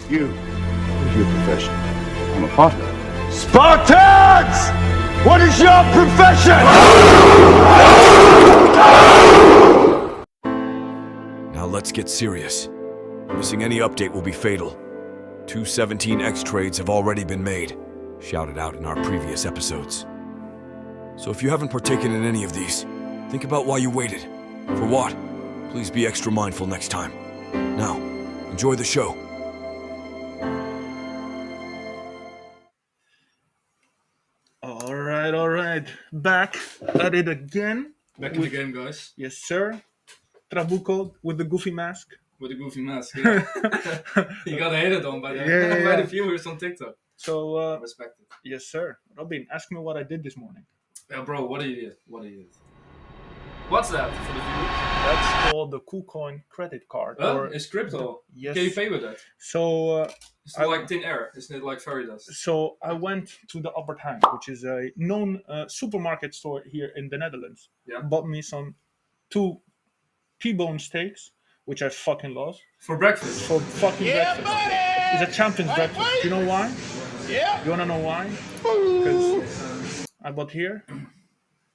You, what is your profession? I'm a potter. Spartans! What is your profession? Now let's get serious. Missing any update will be fatal. 217X trades have already been made, shouted out in our previous episodes. So if you haven't partaken in any of these, think about why you waited. For what? Please be extra mindful next time. Now, enjoy the show. All right. Back at it again. Back in the game, guys. Yes, sir. Trabuco with the goofy mask. With a goofy mask, yeah. You got hated on by the, by the viewers on TikTok. So, Respect it. yes, sir. Robin, ask me what I did this morning. Yeah, bro, what did you do? What's that for the viewers? That's called the Kucoin credit card. It's crypto. Yes. Can you pay with that? So, It's like thin air, isn't it? Like fairy dust. So I went to the Albert Heijn, which is a known supermarket store here in the Netherlands. Yeah. Bought me some 2 T-bone steaks, which I fucking love. For breakfast? For fucking breakfast. buddy! It's a champion's breakfast. Do you know why? Yeah. You wanna know why? Because I bought here,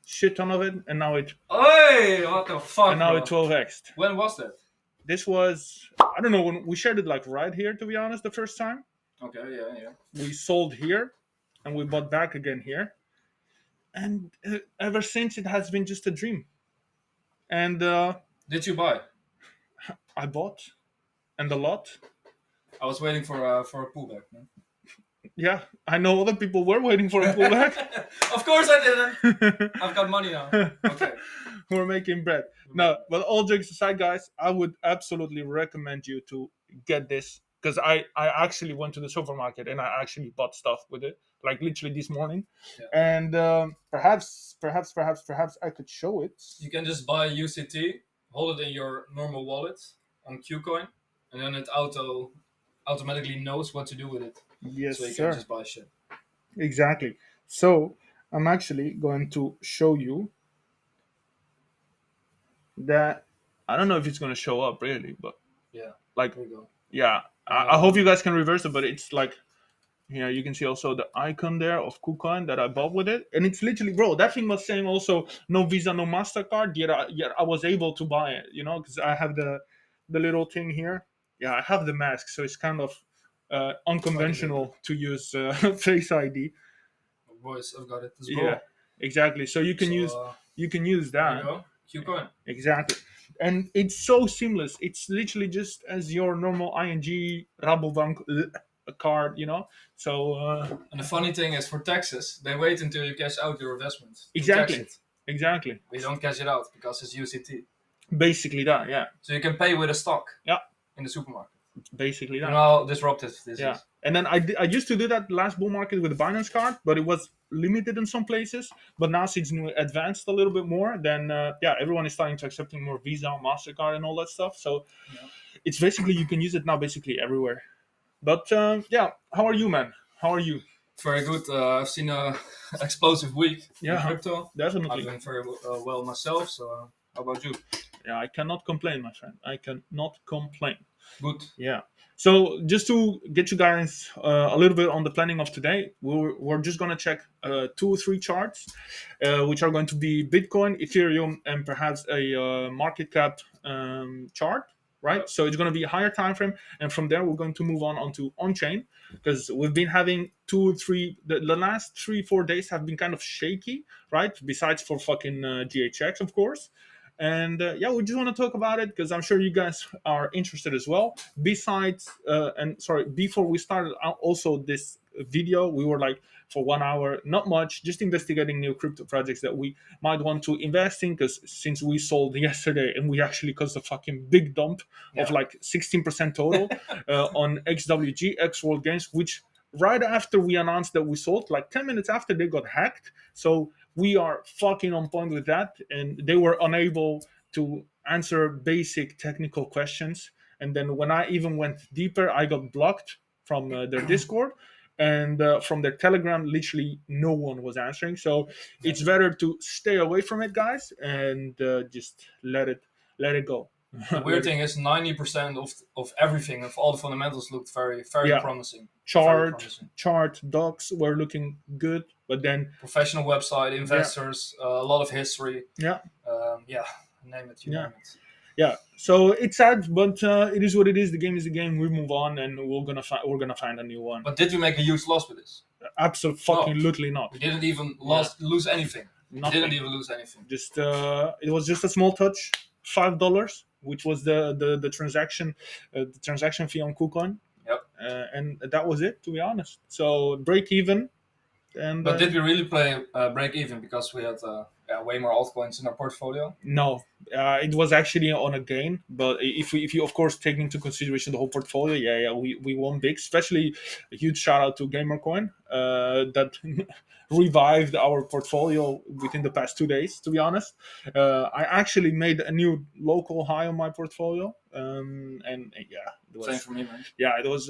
shit ton of it, and now it Hey, what the fuck, and now bro? it 12x'd. When was that? This was, I don't know, when we shared it like right here, to be honest, the first time. Okay, yeah. We sold here, and we bought back again here. And ever since, it has been just a dream. And Did you buy? I bought, and a lot. I was waiting for a pullback, man. Yeah, I know other people were waiting for a pullback. Of course I didn't. I've got money now. Okay. We're making bread. No, but all jokes aside, guys, I would absolutely recommend you to get this, because I actually went to the supermarket and I actually bought stuff with it, like literally this morning. Yeah. And perhaps I could show it. You can just buy UCT, hold it in your normal wallet on Kucoin, and then it automatically knows what to do with it. Yes, So you sir. can just buy shit. Exactly. So I'm actually going to show you that. I don't know if it's going to show up really, but Yeah. like, Here we go. yeah, I hope you guys can reverse it, but it's like, here you can see also the icon there of KuCoin that I bought with it, and it's literally, bro, that thing was saying also no Visa, no MasterCard, yet I was able to buy it, because I have the little thing here. Yeah, I have the mask, so it's kind of unconventional to use Face ID. Boys, I've got it as well. Yeah, exactly. So you can use There that. you go. Kucoin. Exactly. And it's so seamless. It's literally just as your normal ING Rabobank card, So And the funny thing is, for taxes, they wait until you cash out your investment. to Exactly. tax it. exactly. They don't cash it out because it's UCT. Basically that, yeah. So you can pay with a stock. Yeah. In the supermarket. Basically You that. know how disruptive this Yeah. is. And then I used to do that last bull market with the Binance card, but it was limited in some places. But now since it's advanced a little bit more, then everyone is starting to accepting more Visa, MasterCard, and all that stuff. So it's basically, you can use it now basically everywhere. But how are you, man? How are you? Very good. I've seen a explosive week in crypto. Definitely. I'm doing very well myself. So how about you? Yeah, I cannot complain, my friend. I cannot complain. Good. Yeah. So just to get you guys a little bit on the planning of today, we're just going to check 2 or 3 charts, which are going to be Bitcoin, Ethereum, and perhaps a market cap chart, right? Yep. So it's going to be a higher time frame, and from there we're going to move onto on-chain, because we've been having 2 or 3, the last 3-4 days have been kind of shaky, right? Besides for fucking GHX, of course. And we just want to talk about it because I'm sure you guys are interested as well. Before we started out also this video, we were like for 1 hour, not much, just investigating new crypto projects that we might want to invest in, because since we sold yesterday and we actually caused a fucking big dump of like 16% total on XWG, X World Games, which right after we announced that we sold, like 10 minutes after, they got hacked. So we are fucking on point with that, and they were unable to answer basic technical questions. And then when I even went deeper, I got blocked from their Discord, and from their Telegram, literally no one was answering. So it's better to stay away from it, guys, and just let it go. The weird thing is 90% of everything, of all the fundamentals, looked very, very Yeah. promising. Very chart promising. chart docs were looking good, but then Professional website, investors, a lot of history. yeah Yeah, name it, you Yeah. name it. yeah so it's sad, but it is what it is. The game is the game. We move on, and we're gonna find a new one. But did we make a huge loss with this? Absolutely not. We didn't even lose anything. Nothing. We didn't even lose anything. Just it was just a small touch, $5, which was the transaction fee on Kucoin. Yep. And that was it, to be honest. So break even. And But did we really play break even because we had way more altcoins in our portfolio? no, it was actually on a gain. But if you of course take into consideration the whole portfolio, we won big. Especially a huge shout out to Gamercoin that revived our portfolio within the past 2 days. To be honest, I actually made a new local high on my portfolio, and yeah, it was, Same for me, man. yeah, it was.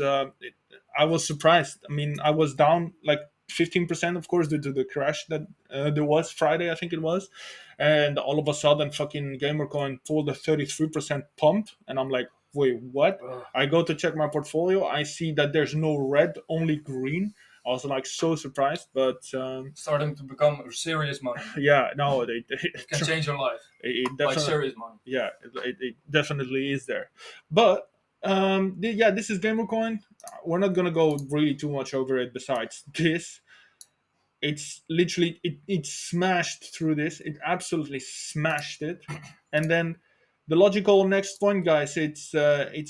I was surprised. I mean, I was down like 15%, of course, due to the crash that there was Friday, I think it was, and all of a sudden, fucking Gamercoin pulled a 33% pump, and I'm like, wait, what? Ugh. I go to check my portfolio, I see that there's no red, only green. I was like so surprised, but Starting to become serious money. yeah, no, It can change your life. it Like definitely, serious money. yeah, it definitely is there. But this is Gamercoin. We're not gonna go really too much over it. Besides this, it's literally it smashed through this. It absolutely smashed it, and then the logical next point, guys, it's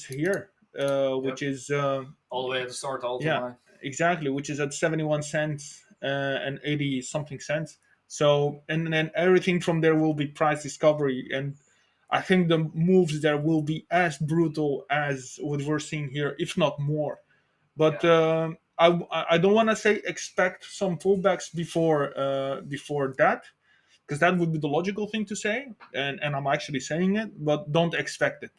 here, which is All the way at the start, all yeah, time. exactly, which is at 71 cents and 80 something cents. So, and then everything from there will be price discovery. And I think the moves there will be as brutal as what we're seeing here, if not more. But I don't want to say expect some pullbacks before that, because that would be the logical thing to say, and I'm actually saying it, but don't expect it.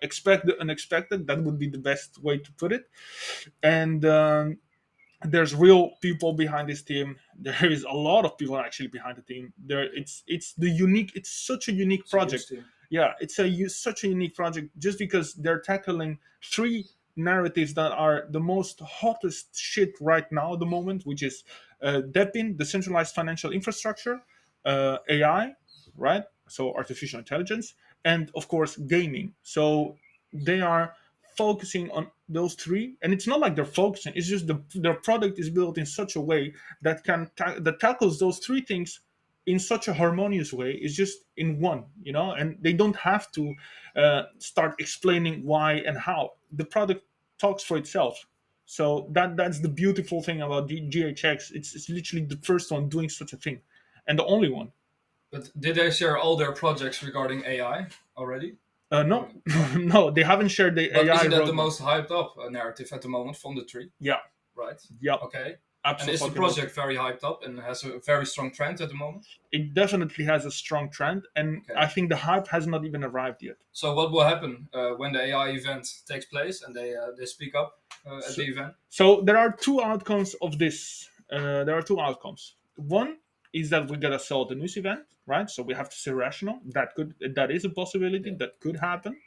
Expect the unexpected. That would be the best way to put it. And there's real people behind this team. There is a lot of people actually behind the team. It's such a unique project. Yeah, such a unique project just because they're tackling three narratives that are the most hottest shit right now at the moment, which is DEPIN, decentralized financial infrastructure, AI, right? So artificial intelligence, and of course gaming. So they are focusing on those three, and it's not like they're focusing. It's just their product is built in such a way that that tackles those three things in such a harmonious way. It's just in one, and they don't have to start explaining why and how. The product talks for itself. So that's the beautiful thing about GHX. It's literally the first one doing such a thing, and the only one. But did they share all their projects regarding AI already? No, no, they haven't shared the But AI isn't that the roadmap. most hyped up narrative at the moment from the tree? Yeah, Right. yeah, Okay. And absolutely. is the project very hyped up and has a very strong trend at the moment? It definitely has a strong trend, and Okay. I think the hype has not even arrived yet. So what will happen when the AI event takes place and they speak up at the event? So there are two outcomes of this. There are two outcomes. One is that we gotta sell the news event, right? So we have to stay rational. That is a possibility that could happen.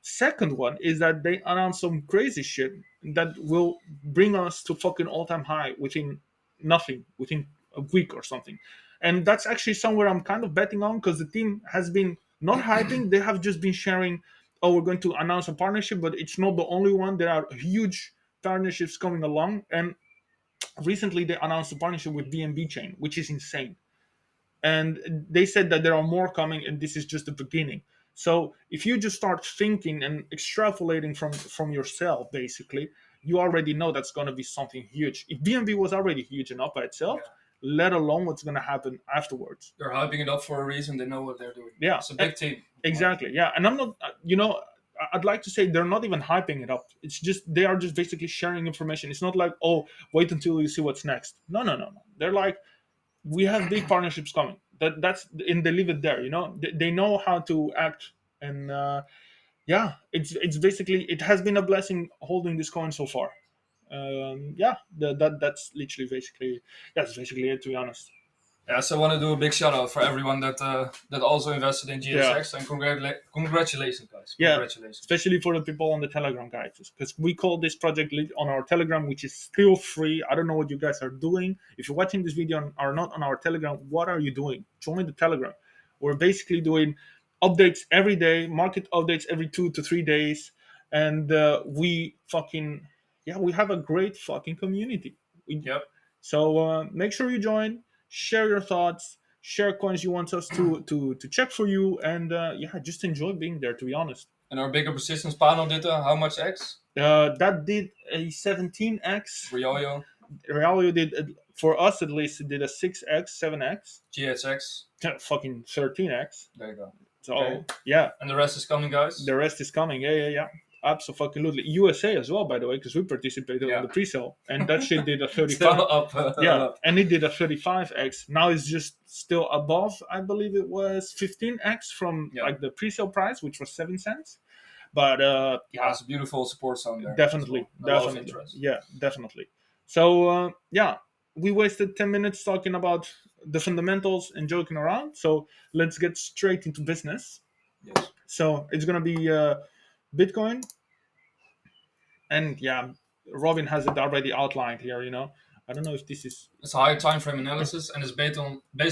Second one is that they announce some crazy shit that will bring us to fucking all-time high within nothing, within a week or something. And that's actually somewhere I'm kind of betting on, because the team has been not hyping. They have just been sharing, oh, we're going to announce a partnership, but it's not the only one. There are huge partnerships coming along. And recently they announced a partnership with BNB Chain, which is insane. And they said that there are more coming, and this is just the beginning. So if you just start thinking and extrapolating from yourself, basically, you already know that's going to be something huge. If BNB was already huge enough by itself, let alone what's going to happen afterwards. They're hyping it up for a reason. They know what they're doing. Yeah, It's a big team. Exactly. Yeah, and I'm not. I'd like to say they're not even hyping it up. It's just they are just basically sharing information. It's not like, oh, wait until you see what's next. No. They're like, we have big partnerships coming. That's and they leave it there. They know how to act, and it's basically, it has been a blessing holding this coin so far. That's literally basically, that's basically it, to be honest. Yeah, so I want to do a big shout out for everyone that also invested in GSX, and congratulations, guys. Yeah, Congratulations. especially for the people on the Telegram, guys, because we call this project on our Telegram, which is still free. I don't know what you guys are doing. If you're watching this video and are not on our Telegram, what are you doing? Join the Telegram. We're basically doing updates every day, market updates every 2 to 3 days, and we have a great fucking community. Yep. So make sure you join, share your thoughts, share coins you want us to check for you, and just enjoy being there. To be honest, And our bigger positions panel did how much X? that did a 17x. Rioyo, Realio did for us at least. It did a 6x, 7x, GSX. fucking 13x. There you go. So Okay. yeah, And the rest is coming, guys. the rest is coming. Yeah. Absolutely. USA as well, by the way, because we participated Yeah. on the pre-sale, and that shit did a Still 35. up. Yeah, up. and it did a 35x. Now it's just still above. I believe it was 15x from Yeah. like the pre-sale price, which was 7 cents. But Yeah, it's a beautiful support zone there. definitely, A lot of definitely, interest. yeah, definitely. So we wasted 10 minutes talking about the fundamentals and joking around. So let's get straight into business. Yes. So it's gonna be Bitcoin, and Robin has it already outlined here. I don't know if this is It's a high time frame analysis and it's based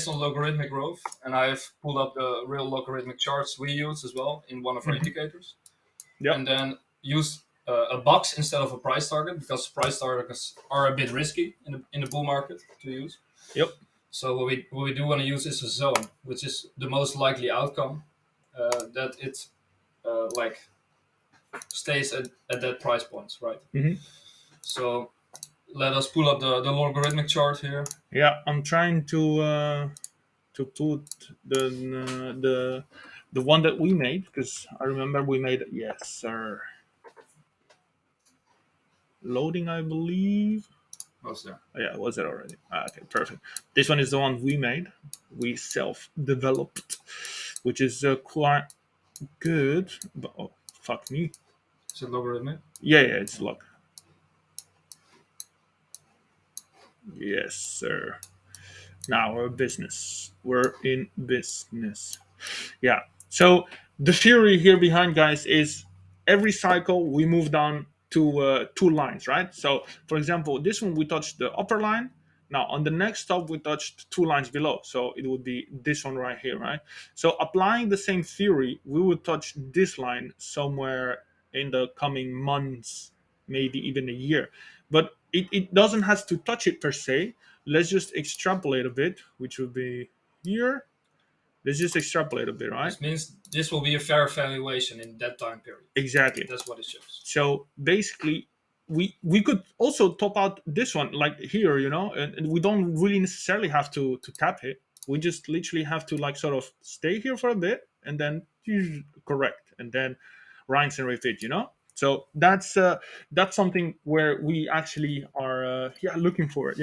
on logarithmic growth. And I've pulled up the real logarithmic charts we use as well in one of our indicators. Yep. And then use a box instead of a price target, because price targets are a bit risky in the bull market to use. Yep. So what we do want to use is a zone, which is the most likely outcome that it like stays at that price points, right? Mhm. So let us pull up the logarithmic chart here. Yeah, I'm trying to put the one that we made, because I remember we made it. Yes, sir. Loading, I believe. What's there? Oh, yeah, was it already? Okay, perfect. This one is the one we made. We self-developed, which is quite good. But oh, fuck me. Is it logarithmic? Yeah, it's luck. Yes, sir. Now we're business. We're in business. Yeah. So the theory here behind, guys, is every cycle we move down to 2 lines, right? So for example, this one we touched the upper line. Now on the next stop we touched 2 lines below, so it would be this one right here, right? So applying the same theory, we would touch this line somewhere in the coming months, maybe even a year. But it doesn't have to touch it per se. Let's just extrapolate a bit, which would be here. Let's just extrapolate a bit, right? This means this will be a fair valuation in that time period. Exactly. That's what it shows. So basically, we could also top out this one like here, and we don't really necessarily have to tap it. We just literally have to like sort of stay here for a bit and then correct and then rinse and repeat, So that's something where we actually are looking for it,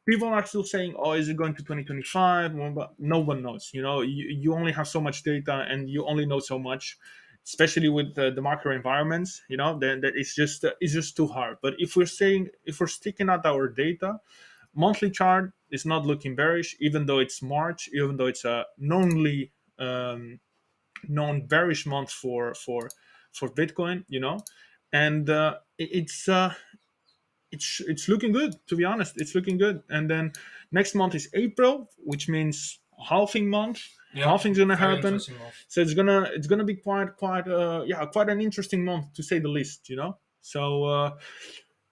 People are still saying, "Oh, is it going to 2025?" Well, but no one knows. You only have so much data, and you only know so much, especially with the macro environments. Then that it's just too hard. But if we're sticking at our data, monthly chart is not looking bearish, even though it's March, even though it's a known bearish month for Bitcoin. And it's looking good, to be honest. It's looking good. And then next month is April, which means halving month. Yeah, Halving's gonna very happen, interesting month. so it's gonna be quite an interesting month, to say the least. So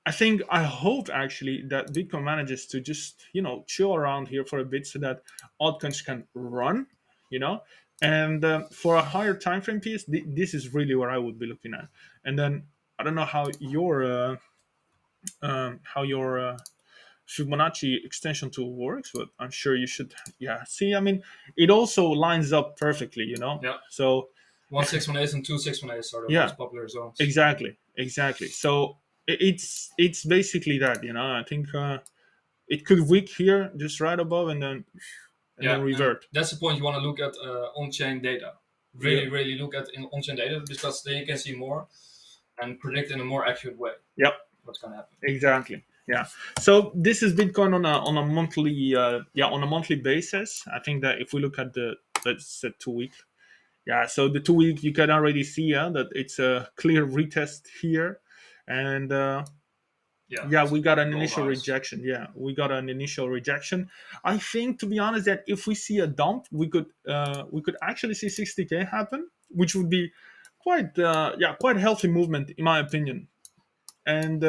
I hope actually that Bitcoin manages to just chill around here for a bit, so that altcoins can run. And for a higher time frame piece, this is really what I would be looking at. And then I don't know how your Fibonacci extension tool works, but I'm sure you should. Yeah, see, I mean, it also lines up perfectly, Yeah. So 1.618 and 2.618 are the Yeah. most popular zones. exactly. So it's basically that, I think it could wick here, just right above, and then revert. That's the point you want to look at on-chain data. Really look at on-chain data, because then you can see more and predict in a more accurate way Yep. what's going to happen. Exactly. Yeah. So this is Bitcoin on a monthly on a monthly basis. I think that if we look at the, let's say, 2 week. Yeah, so the 2 week you can already see that it's a clear retest here, and yeah, It's we got an gold initial highs. rejection. Yeah, we got an initial rejection. I think, to be honest, that if we see a dump, we could actually see 60K happen, which would be quite healthy movement in my opinion. And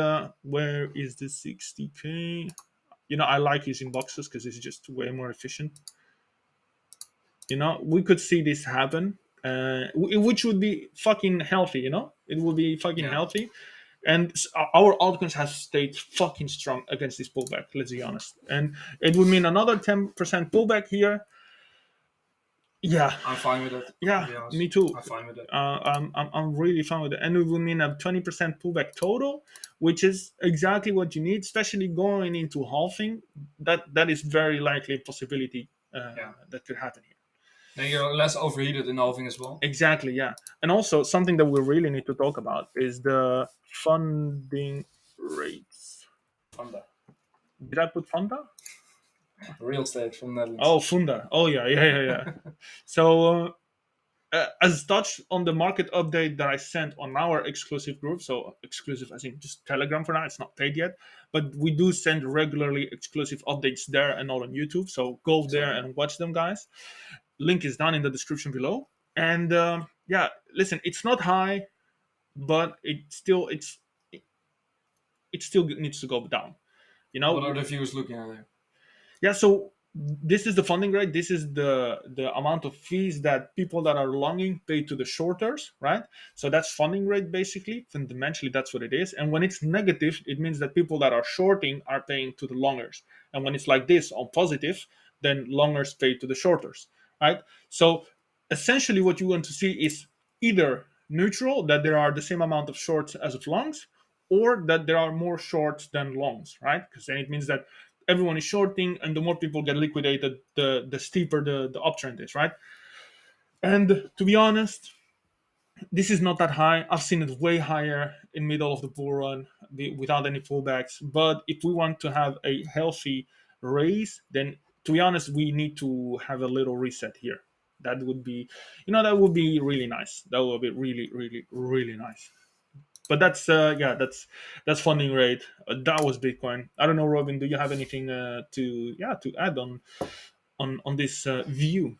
where is the 60K? I like using boxes because it's just way more efficient. We could see this happen, which would be fucking healthy. It would be fucking Yeah. healthy. And our altcoins have stayed fucking strong against this pullback. Let's be honest, and it would mean another 10% pullback here. Yeah, I'm fine with it, to yeah, be honest. me too. I'm fine with it. I'm really fine with it, and it would mean a 20% pullback total, which is exactly what you need, especially going into halving. That is very likely a possibility Yeah. that could happen here. Then you're less overheated in halving as well. Exactly, yeah. And also something that we really need to talk about is the funding rates. Funda. Did I put funda? Real estate from Netherlands. Oh, funda. Oh, yeah, yeah, yeah, yeah. So, as touched on the market update that I sent on our exclusive group, so exclusive, I think just Telegram for now, it's not paid yet, but we do send regularly exclusive updates there and all on YouTube. So go there Exactly. and watch them, guys. Link is down in the description below. And yeah, listen, it's not high, but it still needs to go down. You What know, are the viewers looking at there? yeah. So this is the funding rate. This is the amount of fees that people that are longing pay to the shorters, right? So that's funding rate basically. Fundamentally, that's what it is. And when it's negative, it means that people that are shorting are paying to the longers. And when it's like this on positive, then longers pay to the shorters, right? So essentially, what you want to see is either neutral, that there are the same amount of shorts as of longs, or that there are more shorts than longs, right? Because then it means that everyone is shorting, and the more people get liquidated, the steeper the uptrend is, right? And to be honest, this is not that high. I've seen it way higher in middle of the bull run without any pullbacks. But if we want to have a healthy raise, then to be honest, we need to have a little reset here. That would be, that would be really nice. That would be really, really, really nice. But that's funding rate. That was Bitcoin. I don't know, Robin. Do you have anything to add on this view?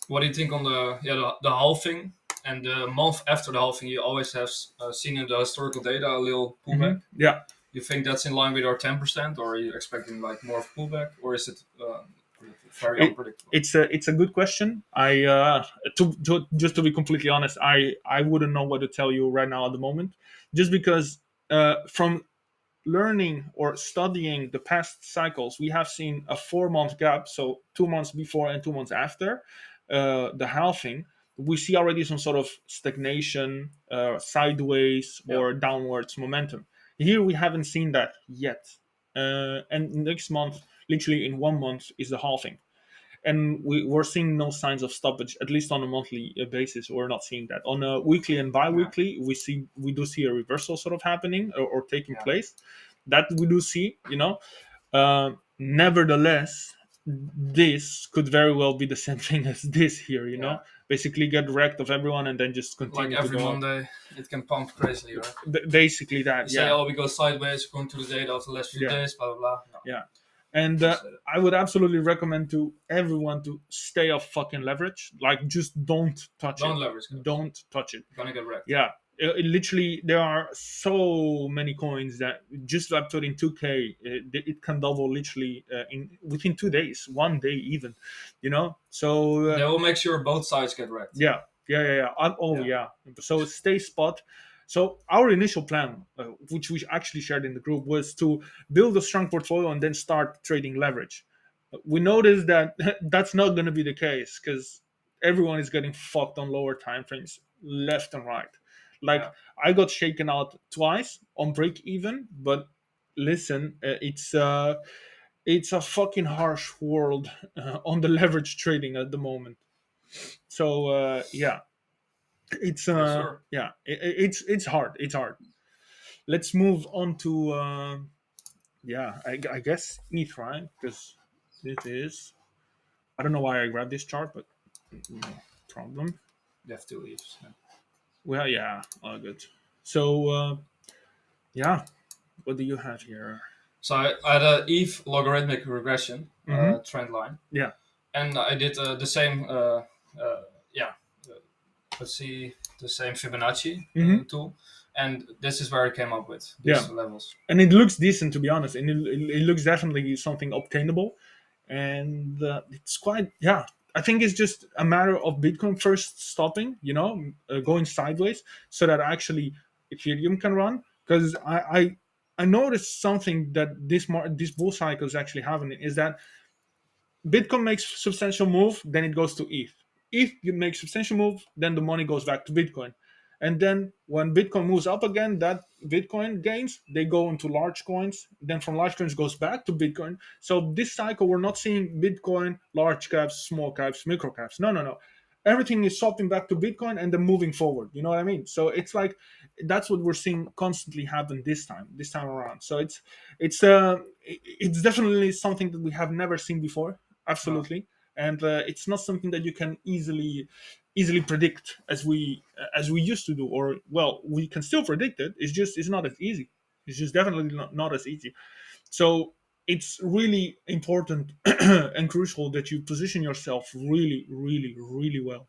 What do you think on the halving and the month after the halving? You always have seen in the historical data a little pullback. Yeah. You think that's in line with our 10%, or are you expecting like more of a pullback, or is it very It, unpredictable? it's a good question. I just to be completely honest, I wouldn't know what to tell you right now at the moment, just because from learning or studying the past cycles, we have seen a 4 month gap, so 2 months before and 2 months after the halving. We see already some sort of stagnation, sideways Yeah. or downwards momentum. Here we haven't seen that yet, and next month, literally in 1 month, is the halving, and we're seeing no signs of stoppage, at least on a monthly basis. We're not seeing that on a weekly and Yeah. bi-weekly. We do see a reversal sort of happening or taking Yeah. place. That we do see. Nevertheless, this could very well be the same thing as this here. Yeah. Basically get wrecked of everyone and then just Like continue to every go up. Monday, it can pump crazily, right? Basically that, You say, yeah. oh, we go sideways according to the data of the last few Yeah. days, blah blah blah. No. Yeah. And Just say that. I would absolutely recommend to everyone to stay off fucking leverage. Like, just don't touch Don't it. leverage, guys. Don't touch it. You're gonna get wrecked. Yeah. Literally, there are so many coins that just by putting 2K, it can double literally within 2 days, 1 day even. So They will make sure both sides get wrecked. yeah, yeah, yeah, yeah. Yeah. So stay spot. So our initial plan, which we actually shared in the group, was to build a strong portfolio and then start trading leverage. We noticed that that's not going to be the case because everyone is getting fucked on lower time frames, left and right. Like, Yeah. I got shaken out twice on break even, but listen, it's a fucking harsh world on the leverage trading at the moment. So yeah, it's Yes, sir. it's hard. Let's move on to Yeah, I guess ETH, right? Because it is. I don't know why I grabbed this chart, but no problem. You have 2 ETHs. Yeah. Well, yeah, all good. So, yeah, what do you have here? So I had a ETH logarithmic regression Mm-hmm. trend line, Yeah. and I did the same. Yeah, uh, let's see, the same Fibonacci Mm-hmm. tool, and this is where I came up with Yeah. these levels. And it looks decent, to be honest, and it looks definitely something obtainable, and it's quite, yeah, I think it's just a matter of Bitcoin first stopping, going sideways, so that actually Ethereum can run. Because I noticed something that this bull cycle is actually happening, is that Bitcoin makes substantial move, then it goes to ETH. ETH makes substantial move, then the money goes back to Bitcoin. And then when Bitcoin moves up again, that Bitcoin gains, they go into large coins. Then from large coins goes back to Bitcoin. So this cycle, we're not seeing Bitcoin, large caps, small caps, micro caps. No, no, no. Everything is swapping back to Bitcoin and then moving forward. You know what I mean? So it's like that's what we're seeing constantly happen this time around. So it's definitely something that we have never seen before, No. absolutely. And it's not something that you can easily predict as we used to do, or well, we can still predict it. It's not as easy. It's just definitely not as easy. So it's really important and crucial that you position yourself really, really, really well.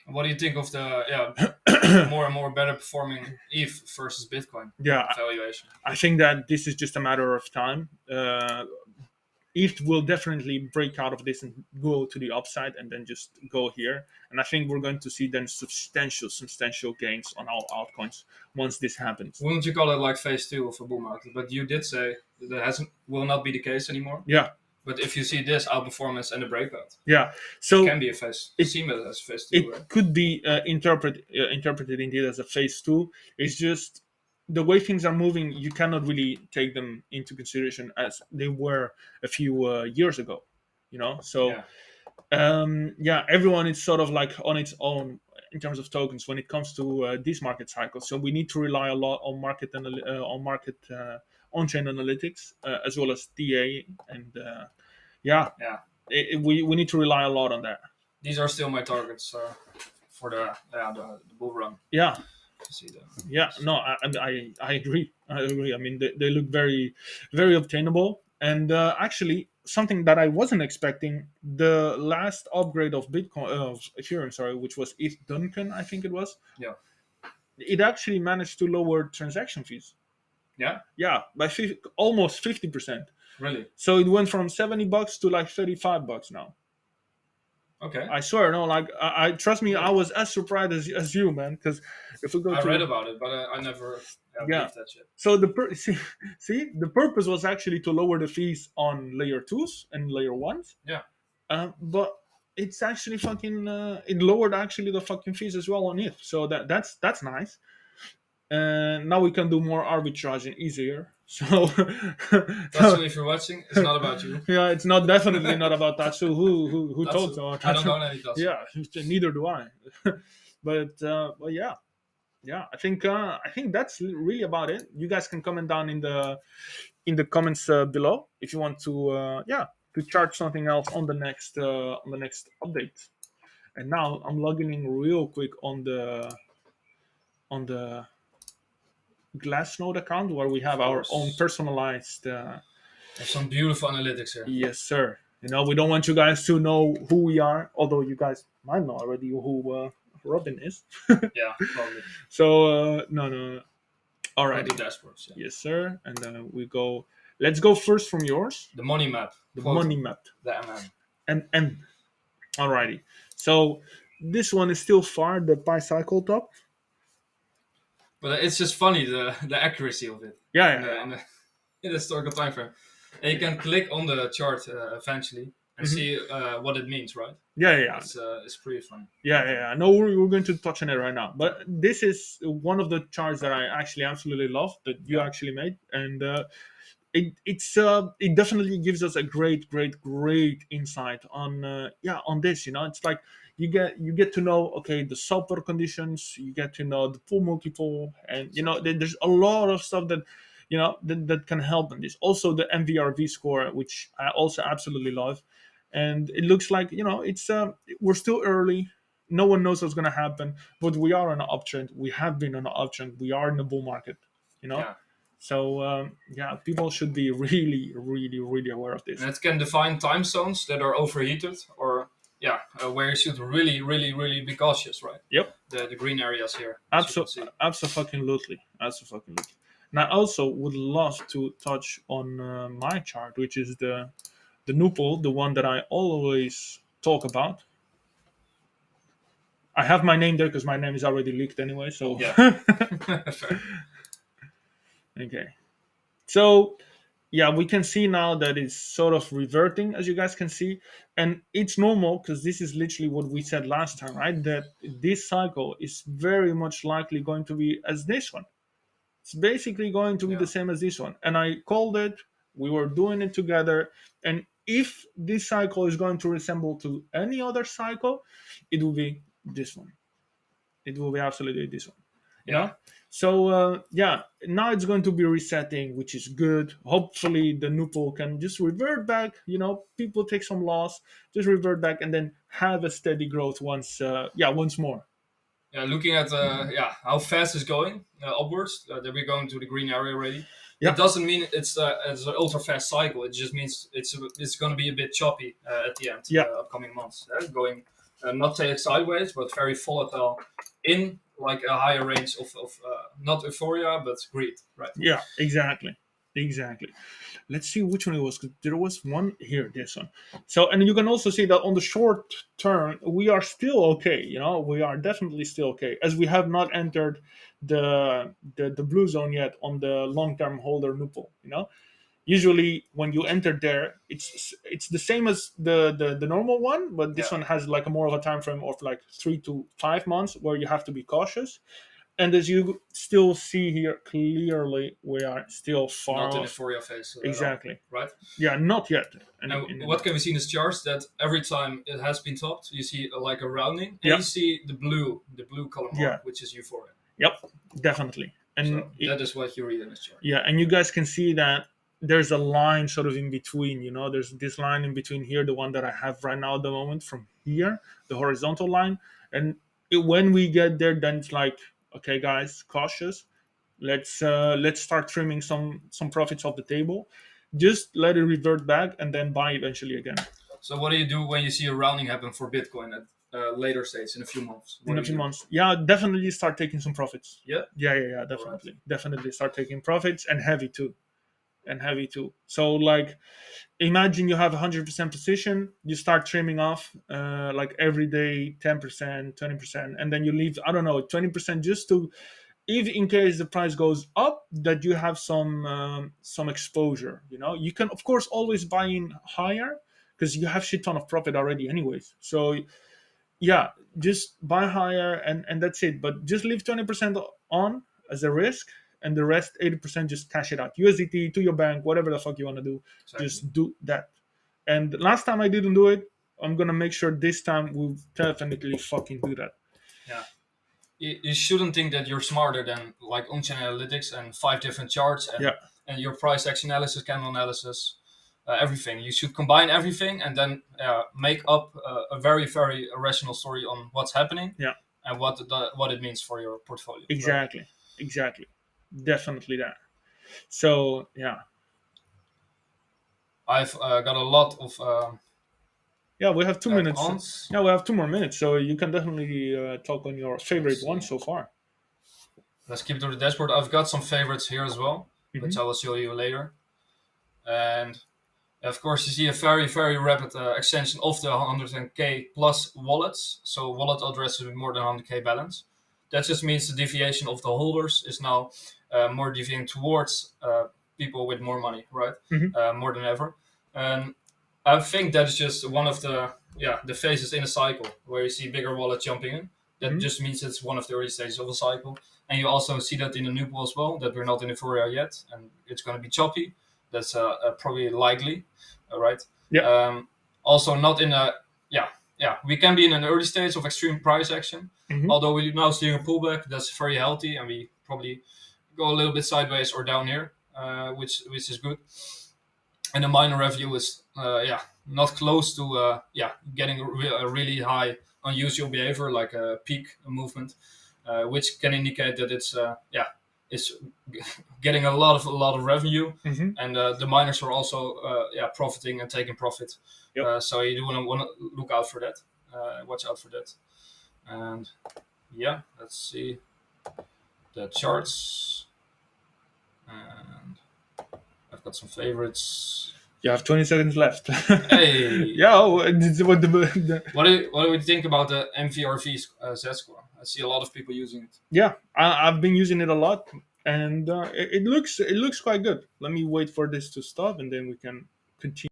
What do you think of the more and more better performing ETH versus Bitcoin Yeah, valuation? I think that this is just a matter of time. ETH will definitely break out of this and go to the upside and then just go here. And I think we're going to see then substantial gains on all altcoins once this happens. Wouldn't you call it like phase two of a bull market? But you did say that hasn't will not be the case anymore. Yeah, But if you see this outperformance and a breakout, yeah. it So can be a phase. it- Seen it as phase two, it right? could be interpreted indeed as a phase two. It's just the way things are moving, you cannot really take them into consideration as they were a few years ago. So Yeah. yeah, everyone is sort of like on its own in terms of tokens when it comes to these market cycles. So we need to rely a lot on market on-chain analytics, as well as DA, and yeah, Yeah. we need to rely a lot on that. These are still my targets for the bull run. Yeah, To see them. yeah, no, I agree. I agree. I mean, they look very, very obtainable. And actually, something that I wasn't expecting, the last upgrade of Bitcoin, of Ethereum, sorry, which was ETH Duncan, I think it was, Yeah. it actually managed to lower transaction fees. Yeah. Yeah, by almost 50%. Really. So it went from $70 to like $35 now. Okay. I swear, no, like I trust me, I Really? was as surprised as you, man. Because if we go I to read about it, but I never yeah, believed that shit. so see, the purpose was actually to lower the fees on layer twos and layer ones. Yeah. But it's actually fucking it lowered actually the fucking fees as well on it. So that's nice. And now we can do more arbitraging easier. So, Tatsu, if you're watching, it's not about you. yeah, it's not definitely not about Tatsu. Who told Tatsu. so? I don't know any Tatsu. Yeah, neither do I. But yeah, yeah. I think that's really about it. You guys can comment down in the comments below if you want to to charge something else on the next update. And now I'm logging in real quick on the Glassnode account where we have our own personalized. There's some beautiful analytics here. Yes, sir. We don't want you guys to know who we are, although you guys might know already who Robin is. Yeah, probably. So no. All right. The dashboards. Yeah. Yes, sir. And then we go. Let's go first from yours. The money map. The Quotum. money map. The MM. And alrighty. So this one is still far the pi cycle top. But it's just funny the accuracy of it. Yeah. In the historical time frame. And you can click on the chart eventually and see what it means, right? Yeah. It's pretty fun. Yeah. No, we're going to touch on it right now. But this is one of the charts that I actually absolutely love that you actually made, and it definitely gives us a great insight on on this. It's like you get to know, okay, the support conditions, you get to know the full multiple, and there's a lot of stuff that that can help in this. Also, the MVRV score, which I also absolutely love, and it looks like it's we're still early. No one knows what's going to happen, but we are on an uptrend. We have been on an uptrend. We are in the bull market. You know. Yeah. So people should be really, really, really aware of this. And it can define time zones that are overheated, or where you should really, really, really be cautious, right? Yep. The green areas here. Absolutely. Absolutely. And I also would love to touch on my chart, which is the Nupal, the one that I always talk about. I have my name there because my name is already leaked anyway. So Yeah. okay. So yeah, we can see now that it's sort of reverting, as you guys can see, and it's normal because this is literally what we said last time, right? That this cycle is very much likely going to be as this one. It's basically going to be the same as this one, and I called it. We were doing it together, and if this cycle is going to resemble to any other cycle, it will be this one. It will be absolutely this one. Yeah. So now it's going to be resetting, which is good. Hopefully the Nupal can just revert back. People take some loss, just revert back, and then have a steady growth once more. Yeah, looking at how fast it's going upwards, that we're going to the green area already. Yeah. It doesn't mean it's an ultra fast cycle. It just means it's going to be a bit choppy at the end. Yeah. Upcoming months, going not take sideways, but very volatile in like a higher range of not euphoria but greed, right? Yeah, exactly. Let's see which one it was. 'Cause there was one here, this one. So, and you can also see that on the short term, we are still okay. We are definitely still okay, as we have not entered the blue zone yet on the long term holder Nupal. Usually when you enter there, it's the same as the normal one, but this one has like a more of a time frame of like 3 to 5 months where you have to be cautious. And as you still see here clearly, we are still far Not in off. euphoria phase. Exactly. Right. Yeah, not yet. And what can we see in this chart? That every time it has been topped, you see like a rounding, and you see the blue color mark, which is euphoria. Yep, definitely. And so that is what you read in this chart. Yeah, and you guys can see that there's a line sort of in between. There's this line in between here, the one that I have right now at the moment, from here, the horizontal line, and when we get there, then it's like, okay, guys, cautious. Let's start trimming some profits off the table. Just let it revert back and then buy eventually again. So what do you do when you see a rounding happen for Bitcoin at later stage in a few months? Yeah, definitely start taking some profits. Yeah, definitely. Right. Definitely start taking profits, and heavy too. So like, imagine you have 100% position, you start trimming off like every day 10%, 20%, and then you leave, I don't know, 20% just to, if in case the price goes up, that you have some exposure. You can of course always buy in higher because you have shit ton of profit already anyways. So yeah, just buy higher and that's it. But just leave 20% on as a risk, and the rest 80% just cash it out. USDT to your bank, whatever the fuck you want to do. Exactly. Just do that. And last time I didn't do it. I'm gonna make sure this time we'll definitely fucking do that. Yeah. You shouldn't think that you're smarter than like on-chain analytics and 5 different charts and your price action analysis, candle analysis, everything. You should combine everything and then make up a very, very rational story on what's happening and what it means for your portfolio. Exactly. Right? Exactly. Definitely that. So, yeah. I've got a lot of... we have 2 minutes. Ons. Yeah, we have 2 more minutes, so you can definitely talk on your favorite one so far. Let's keep it to the dashboard. I've got some favorites here as well, which I will show you later. And of course, you see a very, very rapid extension of the 100K plus wallets. So wallet addresses with more than 100K balance. That just means the deviation of the holders is now more deviating towards people with more money, right? More than ever. And I think that is just one of the phases in a cycle where you see bigger wallets jumping in. That just means it's one of the early stages of a cycle. And you also see that in the Nupal as well, that we're not in euphoria yet, and it's going to be choppy. That's probably likely, right? Yeah. Also not in a we can be in an early stage of extreme price action. Although we're now seeing a pullback, that's very healthy, and we probably go a little bit sideways or down here. which is good. And the miner revenue is not close to getting a really high unusual behavior like a peak movement, which can indicate that it's getting a lot of revenue, and the miners are also profiting and taking profit. Yep. So you do want to look out for that, watch out for that, and let's see the charts, and I've got some favorites. You have 20 seconds left. Hey. Yeah. What What do we think about the MVRV Z score? I see a lot of people using it. Yeah, I've been using it a lot, and it looks quite good. Let me wait for this to stop, and then we can continue.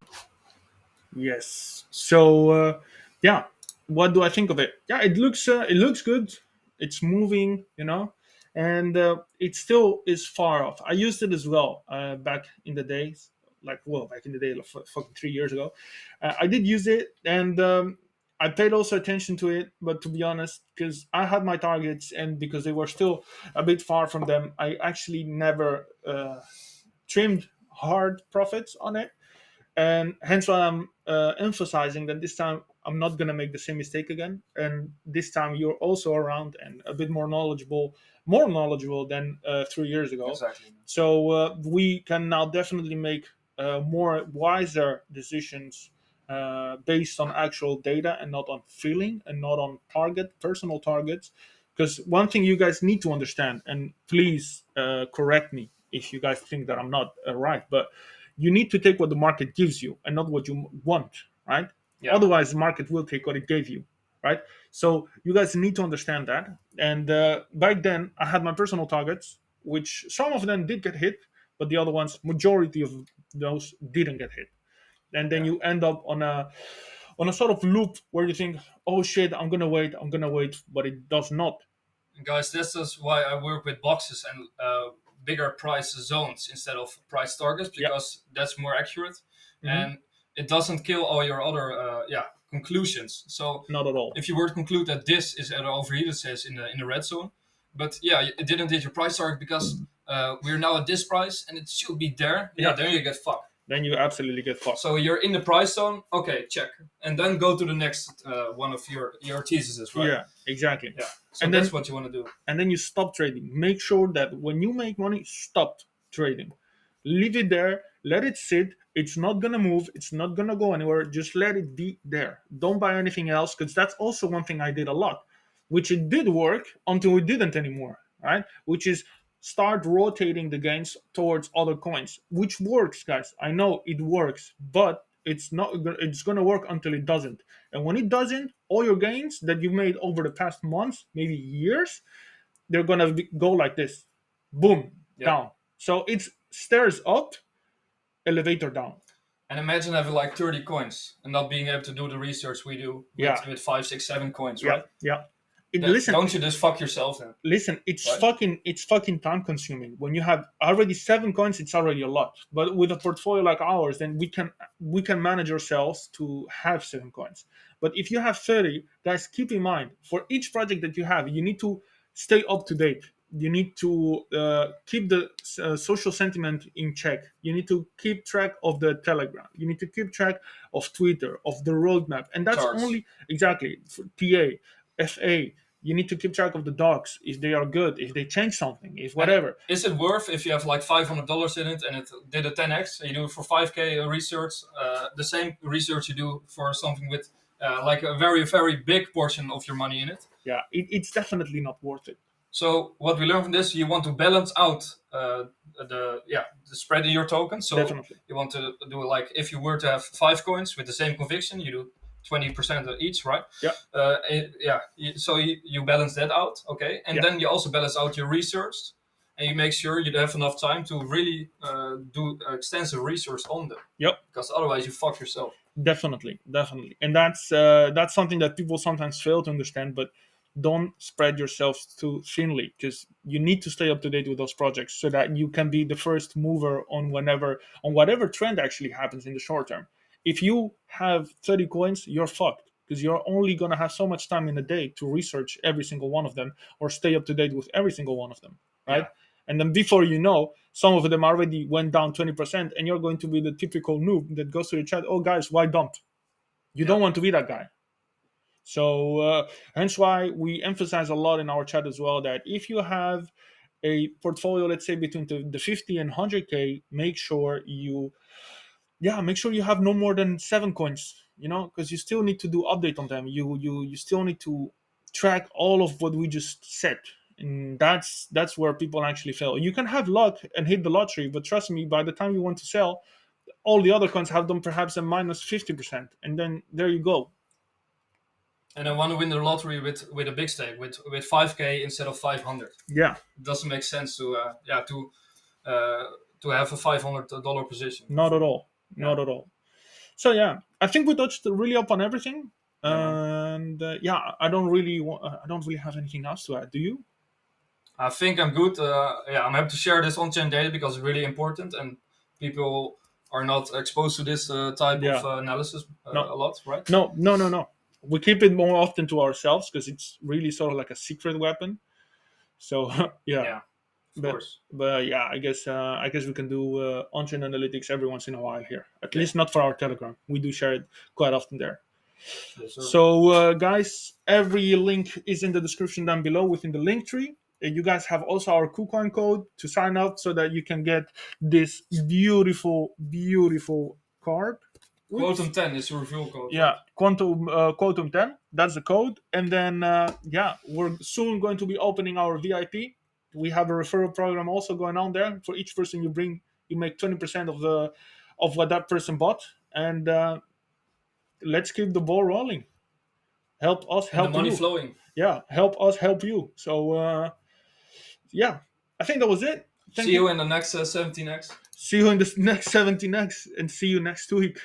Yes. So yeah, what do I think of it? Yeah, it looks good. It's moving, and it still is far off. I used it as well back in the days, back in the day, like fucking 3 years ago. I did use it, and I paid also attention to it. But to be honest, because I had my targets, and because they were still a bit far from them, I actually never trimmed hard profits on it, and hence why I'm emphasizing that this time I'm not going to make the same mistake again, and this time you're also around and a bit more knowledgeable than 3 years ago. Exactly. So we can now definitely make more wiser decisions based on actual data and not on feeling and not on personal targets. Because one thing you guys need to understand, and please correct me if you guys think that I'm not right, but you need to take what the market gives you and not what you want, right? Yeah. Otherwise, the market will take what it gave you, right? So you guys need to understand that. And back then, I had my personal targets, which some of them did get hit, but the other ones, majority of those didn't get hit. And then you end up on a sort of loop where you think, oh shit, I'm gonna wait, but it does not. Guys, this is why I work with boxes and bigger price zones instead of price targets, because that's more accurate, and it doesn't kill all your other conclusions. So Not at all. if you were to conclude that this is at an overheated says in the red zone, but it didn't hit your price target because we're now at this price and it should be there. Then you get fucked. Then you absolutely get fucked. So you're in the price zone. Okay, check, and then go to the next one of your theses, right? Yeah, exactly. Yeah. So And that's then- what you want to do. And then you stop trading. Make sure that when you make money, stop trading. Leave it there. Let it sit. It's not gonna move. It's not gonna go anywhere. Just let it be there. Don't buy anything else, because that's also one thing I did a lot, which it did work until it didn't anymore, right? Which is start rotating the gains towards other coins, which works, guys. I know it works, but it's not. It's gonna work until it doesn't. And when it doesn't, all your gains that you made over the past months, maybe years, they're gonna go like this, boom, down. So it's stairs up, elevator down. And imagine having like 30 coins and not being able to do the research we do with 5, 6, 7 coins, right? Yeah. Listen, don't you just fuck yourself then? Listen, it's right? it's fucking time consuming. When you have already 7 coins, it's already a lot. But with a portfolio like ours, then we can manage ourselves to have 7 coins. But if you have 30, guys, keep in mind, for each project that you have, you need to stay up to date. You need to keep the social sentiment in check. You need to keep track of the Telegram. You need to keep track of Twitter, of the roadmap. And that's Charts. only, exactly, for TA, FA. You need to keep track of the docs, if they are good, if they change something, if whatever. And is it worth, if you have like $500 in it and it did a 10x, and you do it for 5K research, the same research you do for something with like a very, very big portion of your money in it? Yeah, it's definitely not worth it. So what we learned from this, you want to balance out the spread in your token. So Definitely. you want to do it like, if you were to have 5 coins with the same conviction, you do 20% of each, right? Yeah. So you balance that out, okay? And then you also balance out your research, and you make sure you have enough time to really do extensive research on them. Yep. Because otherwise you fuck yourself. Definitely. And that's something that people sometimes fail to understand, but don't spread yourself too thinly, because you need to stay up to date with those projects so that you can be the first mover on whatever trend actually happens in the short term. If you have 30 coins, you're fucked, because you're only going to have so much time in a day to research every single one of them or stay up to date with every single one of them, right? Yeah. And then before you know, some of them already went down 20%, and you're going to be the typical noob that goes to the chat, oh guys, why dump? You don't want to be that guy. So hence why we emphasize a lot in our chat as well that if you have a portfolio, let's say between the 50 and 100k, make sure you have no more than 7 coins, because you still need to do update on them. You still need to track all of what we just said, and that's where people actually fail. You can have luck and hit the lottery, but trust me, by the time you want to sell, all the other coins have done perhaps a minus 50%, and then there you go. And I want to win the lottery with a big stake, with 5k instead of 500. Yeah, It doesn't make sense to have a $500 position. not at all. Not at all. So yeah, I think we touched really up on everything, and I don't really have anything else to add. Do you? I think I'm good. I'm happy to share this on-chain data because it's really important, and people are not exposed to this type of analysis a lot, right? No. We keep it more often to ourselves because it's really sort of like a secret weapon. So Of course. But yeah, I guess we can do on-chain analytics every once in a while here. At least not for our Telegram. We do share it quite often there. Yes, sir. So guys, every link is in the description down below within the link tree. You guys have also our Kucoin code to sign up so that you can get this beautiful card. Quotum 10 is the reveal code. Yeah, Quotum 10. That's the code. And then we're soon going to be opening our VIP. We have a referral program also going on there. For each person you bring, you make 20% of what that person bought. And let's keep the ball rolling. Help us, help and the money you. flowing. Yeah, help us, help you. So I think that was it. See you in the next 17x. See you in the next 17x, and see you next week.